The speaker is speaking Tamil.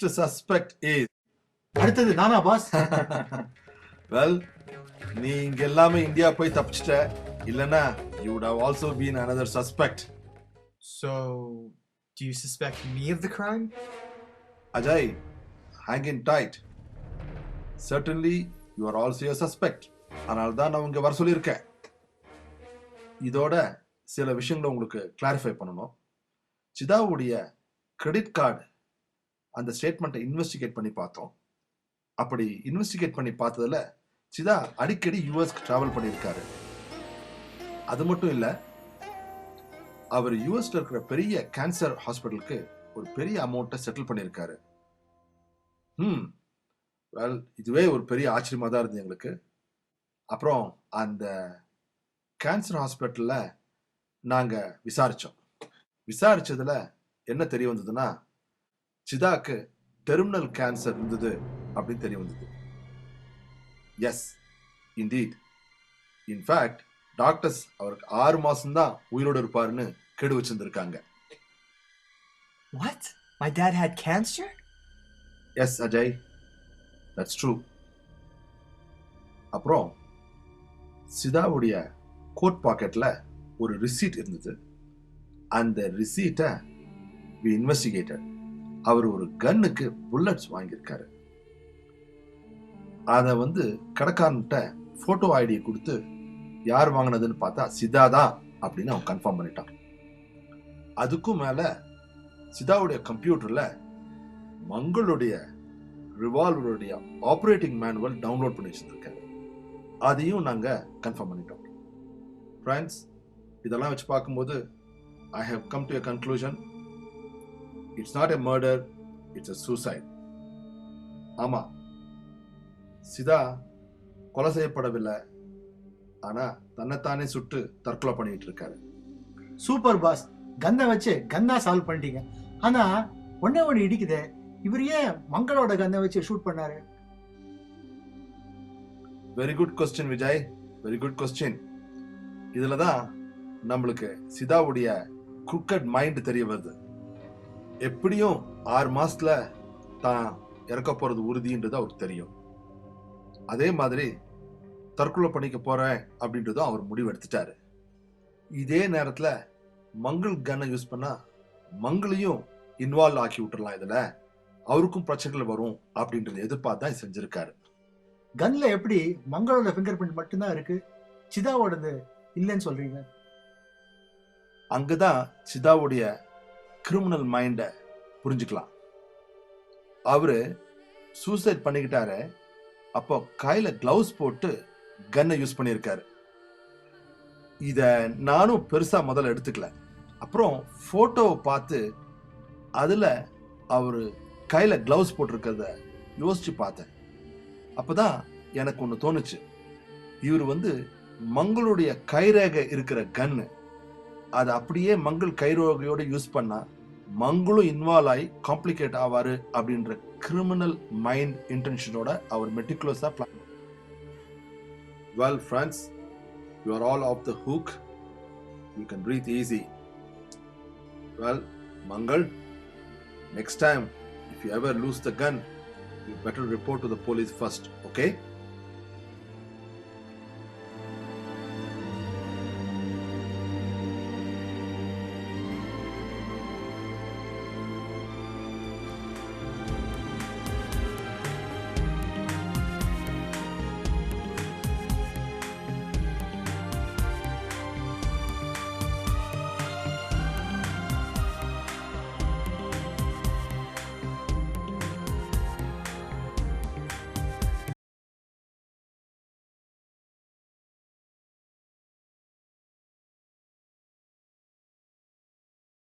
next suspect is அடுத்தது நானா பாஸ்? well நீ இங்க எல்லாமே இந்தியா போய் தப்பிச்சிட்ட இல்லனா you would have also been another suspect. So, do you suspect me of the crime? Ajay, hang in tight. Certainly you are also a suspect. அதனால தான் நான் உங்க வர சொல்லியிருக்கேன். இதோட சில விஷயங்களை உங்களுக்கு கிளாரிஃபை பண்ணணும். சிதாவுடைய கிரெடிட் கார்டு அந்த ஸ்டேட்மெண்ட்டை இன்வெஸ்டிகேட் பண்ணி பார்த்தோம். அப்படி இன்வெஸ்டிகேட் பண்ணி பார்த்ததுல சிதா அடிக்கடி யூஎஸ்க்கு டிராவல் பண்ணியிருக்காரு. அது மட்டும் இல்ல, அவர் யூஎஸ்ல இருக்கிற பெரிய கேன்சர் ஹாஸ்பிட்டலுக்கு ஒரு பெரிய அமௌண்ட்டை செட்டில் பண்ணியிருக்காரு. வெல், இதுவே ஒரு பெரிய ஆச்சரியமா தான் இருந்தது எங்களுக்கு. அப்புறம் அந்த கேன்சர் ஹாஸ்பிட்டல்ல நாங்க விசாரிச்சதுல என்ன தெரிய வந்ததுன்னா, சிதாக்கு டெர்மினல் கேன்சர் இருந்தது அப்படின்னு தெரிய வந்தது. S indeed. இன்ஃபேக்ட் டாக்டர்ஸ் அவருக்கு 6 மாசம் தான் உயிரோடு இருப்பாருன்னு கெடு வச்சிருந்திருக்காங்க. What? My dad had cancer? Yes Ajay, that's true. அப்புறம் சிதாவுடைய கோட் பாக்கெட்ல ஒரு ரிசீட் இருந்தது. அந்த ரிசீட்டை வி இன்வெஸ்டிகேட்டட். அவர் ஒரு கன்னுக்கு புல்லட்ஸ் வாங்கியிருக்காரு. அதை கடைக்காரன்ட்ட போட்டோ ஐடியை கொடுத்து யார் வாங்கினதுன்னு பார்த்தா சிதா தான் அப்படின்னு அவன் கன்ஃபார்ம் பண்ணிட்டான். அதுக்கும் மேல சிதாவுடைய கம்ப்யூட்டர்ல மங்களுடைய ரிவால்வருடைய ஆப்ரேட்டிங் மேனுவல் டவுன்லோட் பண்ணி வச்சிருக்காரு. அதையும் நாங்க கன்ஃபார்ம் பண்ணிட்டோம். ஃப்ரெண்ட்ஸ், இதெல்லாம் வச்சு பார்க்கும்போது I have come to a conclusion. It's not a murder, it's a suicide. ஆமா, சிதா கொலை செய்யப்படவில்லை, ஆனா தன்னைத்தானே சுட்டு தற்கொலை பண்ணிட்டு இருக்காரு. சூப்பர் பாஸ், கன்னை வச்சு கன்னா சால்வ் பண்ணிட்டீங்க. ஆனா ஒண்ணு இடிக்குதே, இவர் ஏன் மங்களோட கன்னை வச்சு ஷூட் பண்ணாரு? Very good question Vijay, very good question. இதுலதான் நம்மளுக்கு சிதாவுடைய குக்கட் மைண்ட் தெரிய வருது. எப்படியும் 6 மாசத்துல தான் இறக்க போறது உறுதின்றது அவருக்கு தெரியும். அதே மாதிரி தற்கொலை பண்ணிக்க போறேன் அப்படின்றதும் அவர் முடிவு எடுத்துட்டாரு. இதே நேரத்துல மங்கள் கன்னை யூஸ் பண்ணா மங்களையும் இன்வால்வ் ஆக்கி விட்டுறலாம், இதுல அவருக்கும் பிரச்சனைகள் வரும் அப்படின்றது எதிர்பார்த்து தான் செஞ்சிருக்காரு. கன்ல எப்படி மங்களோட ஃபிங்கர் பிரிண்ட் மட்டும்தான் இருக்கு, சிதாவோடது இல்லைன்னு சொல்றீங்க? அங்கதான் சிதாவுடைய கிரிமினல் மைண்ட புரிஞ்சுக்கலாம். அவரு சூசைட் பண்ணிக்கிட்டாரு, அப்போ கையில கிளவுஸ் போட்டு கன்னை யூஸ் பண்ணியிருக்காரு. இத நானும் பெருசா முதல்ல எடுத்துக்கல. அப்புறம் போட்டோவை பார்த்து அதுல அவரு கையில கிளவுஸ் போட்டிருக்கிறத யோசிச்சு பார்த்தேன். அப்பதான் எனக்கு ஒண்ணு தோணுச்சு. இவர் மங்களுடைய கைரேகை இருக்கிற கன்னு அதை அப்படியே மங்கள் கைரேகையோட யூஸ் பண்ணா மங்களும் இன்வால்வ் ஆகி காம்ப்ளிகேட் ஆவாரு அப்படின்ற கிரிமினல் மைண்ட் இன்டென்ஷனோட அவர் மெட்டிகுலஸா plan. Well friends, you are all off the hook. You can breathe easy. Well, Mangal, next time if you ever lose the gun, you better report to the police first, okay?